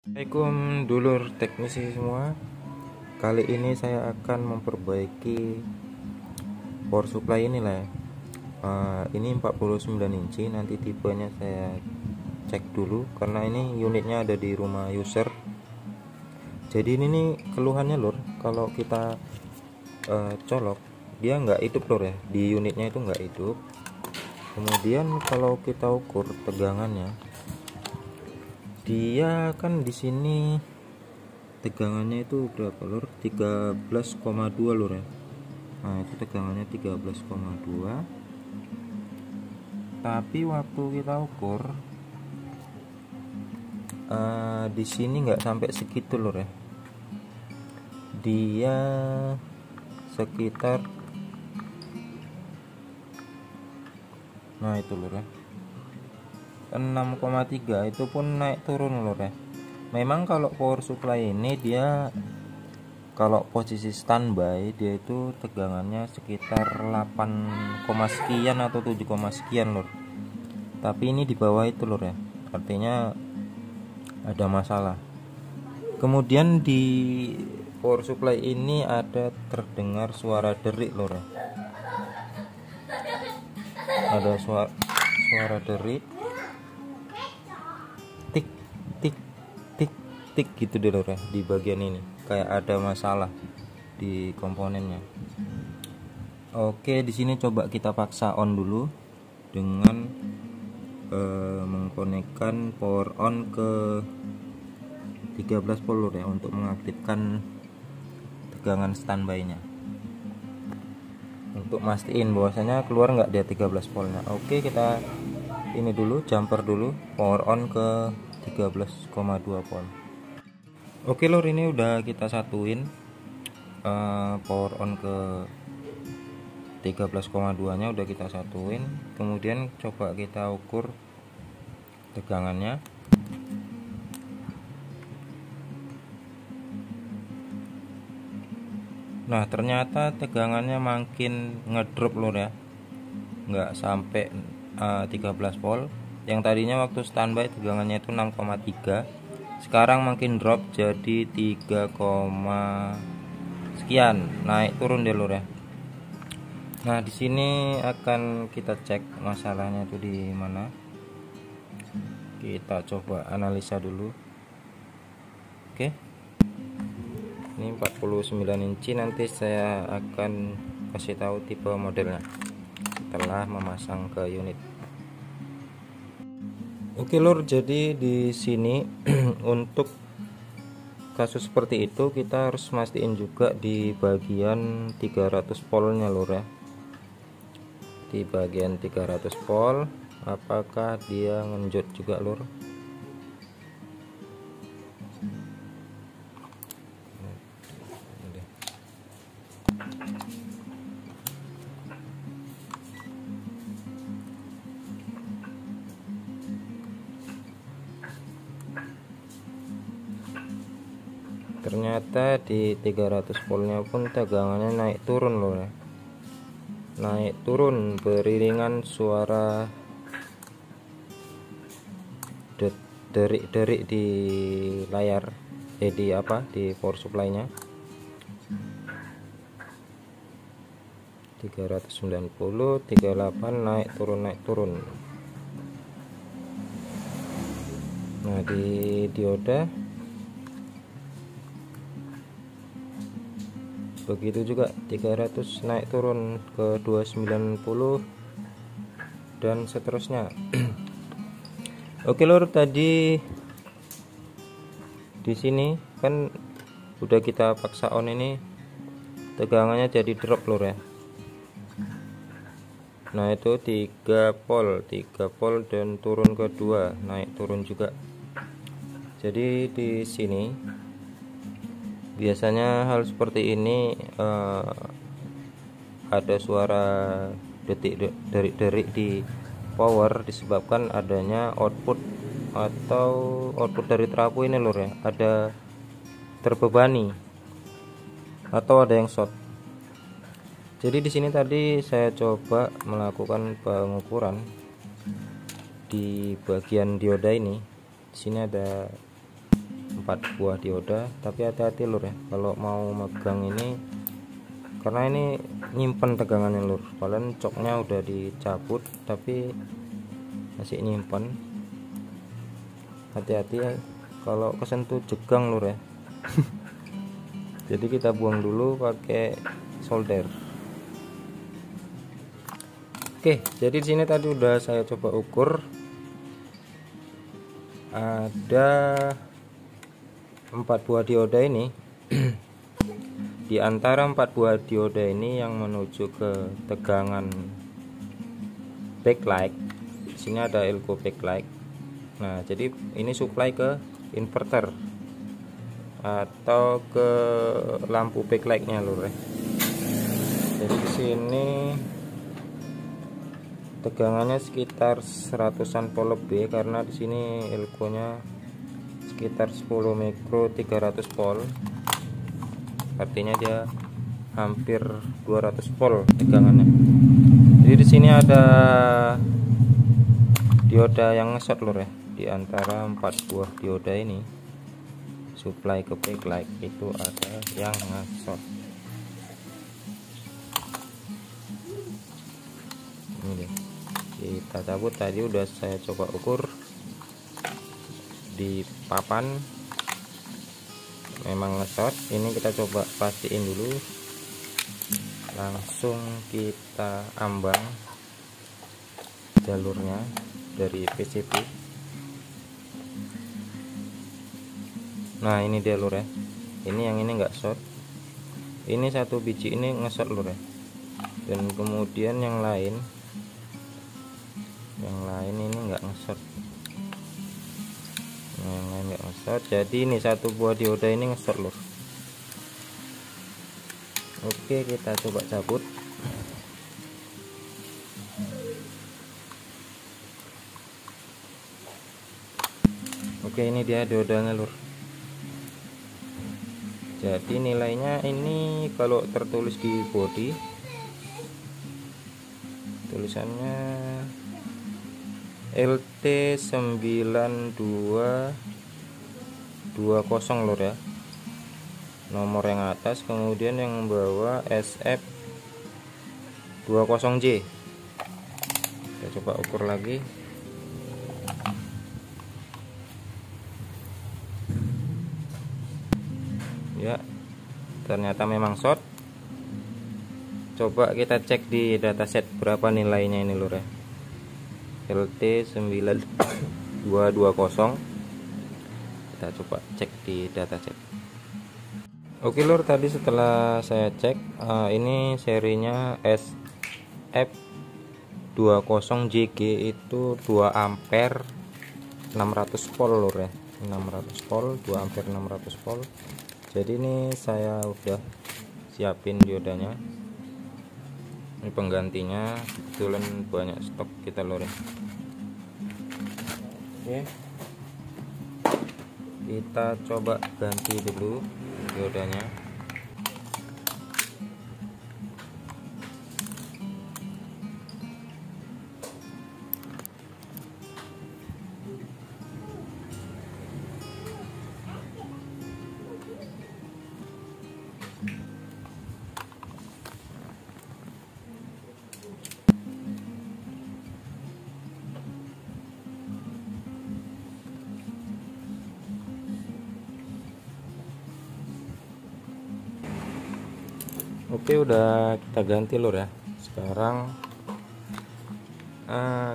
Assalamualaikum dulur teknisi semua. Kali ini saya akan memperbaiki power supply ini lah ya. Ini 49 inci, nanti tipenya saya cek dulu karena ini unitnya ada di rumah user. Jadi ini nih keluhannya lur, kalau kita colok dia nggak hidup lur ya, di unitnya itu nggak hidup. Kemudian kalau kita ukur tegangannya, dia kan di sini tegangannya itu berapa lur, 13,2 lur ya. Nah itu tegangannya 13,2, tapi waktu kita ukur di sini nggak sampai segitu lur ya, dia sekitar, nah itu lur ya, 6,3. itu pun naik turun lur ya. Memang kalau power supply ini dia kalau posisi standby dia itu tegangannya sekitar 8, sekian atau 7, sekian lur. Tapi ini di bawah itu lur ya, artinya ada masalah. Kemudian di power supply ini ada terdengar suara derik lur ya. Ada suara derik, tik tik tik tik gitu deh lur ya, di bagian ini kayak ada masalah di komponennya. Oke, di sini coba kita paksa on dulu dengan mengkonekkan power on ke 13 volt ya, untuk mengaktifkan tegangan standby-nya, untuk mastiin bahwasanya keluar nggak dia 13 voltnya. Oke, kita ini dulu, jumper dulu, power on ke 13,2 volt. Oke lor, ini udah kita satuin power on ke 13,2 nya udah kita satuin. Kemudian coba kita ukur tegangannya. Nah ternyata tegangannya makin ngedrop lor ya, nggak sampai 13 volt. Yang tadinya waktu standby tegangannya itu 6,3, sekarang makin drop jadi 3, sekian, naik turun deh lor ya. Nah di sini akan kita cek masalahnya itu di mana. Kita coba analisa dulu. Oke, ini 49 inci, nanti saya akan kasih tahu tipe modelnya setelah memasang ke unit. Oke lor, jadi di sini untuk kasus seperti itu kita harus mastiin juga di bagian 300 voltnya lor ya. Di bagian 300 volt apakah dia ngenjot juga lor. Ternyata di 300 voltnya pun tegangannya naik turun loh ya, naik turun beriringan suara derik-derik di layar, di power supply nya. 390, 38, naik turun. Nah di dioda begitu juga, 300 naik turun ke 290 dan seterusnya. Oke lor, tadi di sini kan udah kita paksa on, ini tegangannya jadi drop lor ya. Nah itu 3 volt dan turun ke 2, naik turun juga. Jadi di sini biasanya hal seperti ini ada suara derik di power disebabkan adanya output dari trafo ini lor ya, ada terbebani atau ada yang short. Jadi di sini tadi saya coba melakukan pengukuran di bagian dioda ini. Di sini ada 4 buah dioda, tapi hati-hati lur ya kalau mau megang ini, karena ini nyimpen tegangannya lur. Kalian coknya udah dicabut tapi masih nyimpen, hati-hati ya kalau kesentuh jegang lur ya. Jadi kita buang dulu pakai solder. Oke, jadi di sini tadi udah saya coba ukur, ada 4 buah dioda ini. Di antara 4 buah dioda ini yang menuju ke tegangan backlight, di sini ada elko backlight. Nah, jadi ini supply ke inverter atau ke lampu backlightnya lur ya. Jadi di sini tegangannya sekitar 100-an volt lebih, karena di sini elkonya sekitar 10 mikro 300 volt, artinya dia hampir 200 volt tegangannya. Jadi di sini ada dioda yang ngesot lur ya. Di antara 4 buah dioda ini supply ke backlight itu ada yang ngesot. Ini deh, kita cabut. Tadi udah saya coba ukur di papan, memang ngesot. Ini kita coba pastiin dulu, langsung kita ambang jalurnya dari PCB. Nah ini dia lur ya, ini yang ini enggak short, ini satu biji ini ngesot lur ya, dan kemudian yang lain ini enggak ngesot. Nah, yang lain enggak ngesot, jadi ini satu buah dioda ini ngesot lur. Oke, kita coba cabut. Oke, ini dia diodanya lur. Jadi nilainya ini kalau tertulis di body, tulisannya LT9220 lur ya, nomor yang atas, kemudian yang bawah SF20J. Kita coba ukur lagi. Ya, ternyata memang short. Coba kita cek di dataset berapa nilainya ini lur ya. LT9220. Kita coba cek di dataset. Oke lur, tadi setelah saya cek, ini serinya SF20JG itu 2 ampere 600 volt lur ya. 600 volt, 2 ampere 600 volt. Jadi ini saya udah siapin diodanya, ini penggantinya, kebetulan banyak stok kita lur ya. Oke, kita coba ganti dulu diodanya. Oke, udah kita ganti lur ya. Sekarang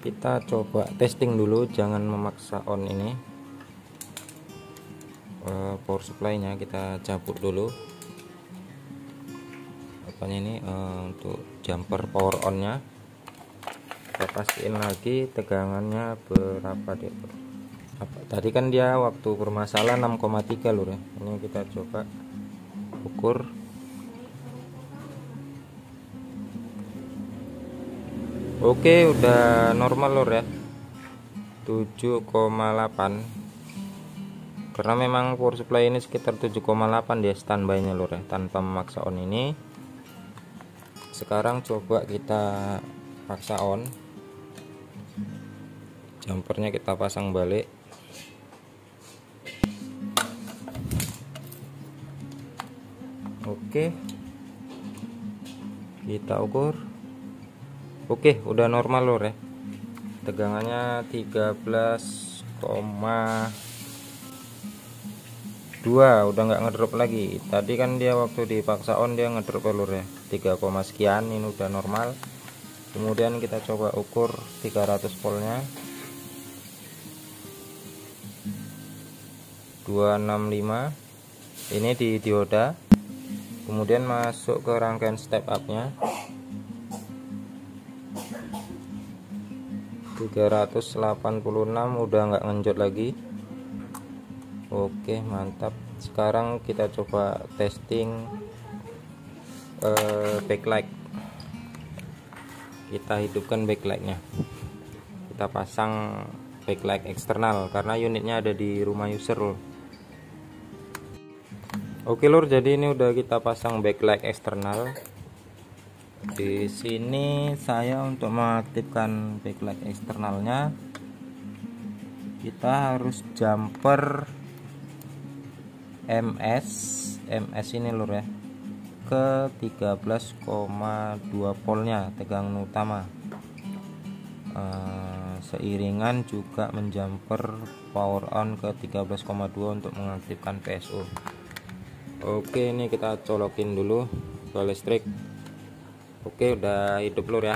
kita coba testing dulu, jangan memaksa on ini. Power supply nya kita cabut dulu apanya ini, untuk jumper power on nya kita pastiin lagi tegangannya berapa deh. Tadi kan dia waktu bermasalah 6,3 lur ya. Ini kita coba ukur. Oke, udah normal lur ya, 7,8. Karena memang power supply ini sekitar 7,8 dia standby nya lur ya, tanpa memaksa on ini. Sekarang coba kita paksa on, jumpernya kita pasang balik. Oke, kita ukur. Oke, udah normal lur ya, tegangannya 13,2, udah nggak ngedrop lagi. Tadi kan dia waktu dipaksa on dia ngedrop lur ya, 3, sekian. Ini udah normal. Kemudian kita coba ukur 300 voltnya, 265. Ini di dioda. Kemudian masuk ke rangkaian step up nya, 386, udah nggak ngenjot lagi. Oke, mantap. Sekarang kita coba testing backlight. Kita hidupkan backlightnya, kita pasang backlight eksternal karena unitnya ada di rumah user loh. Oke lur, jadi ini udah kita pasang backlight eksternal. Di sini saya untuk mengaktifkan backlight eksternalnya, kita harus jumper MS ini lur ya, ke 13,2 voltnya tegangan utama. Seiringan juga menjumper power on ke 13,2 untuk mengaktifkan PSO. Oke, ini kita colokin dulu ke listrik. Oke, udah hidup lur ya,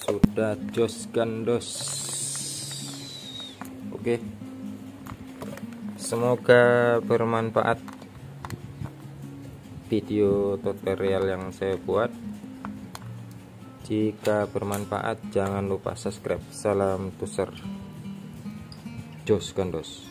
sudah jos gandos. Oke, semoga bermanfaat video tutorial yang saya buat. Jika bermanfaat jangan lupa subscribe. Salam tuser, jos gandos.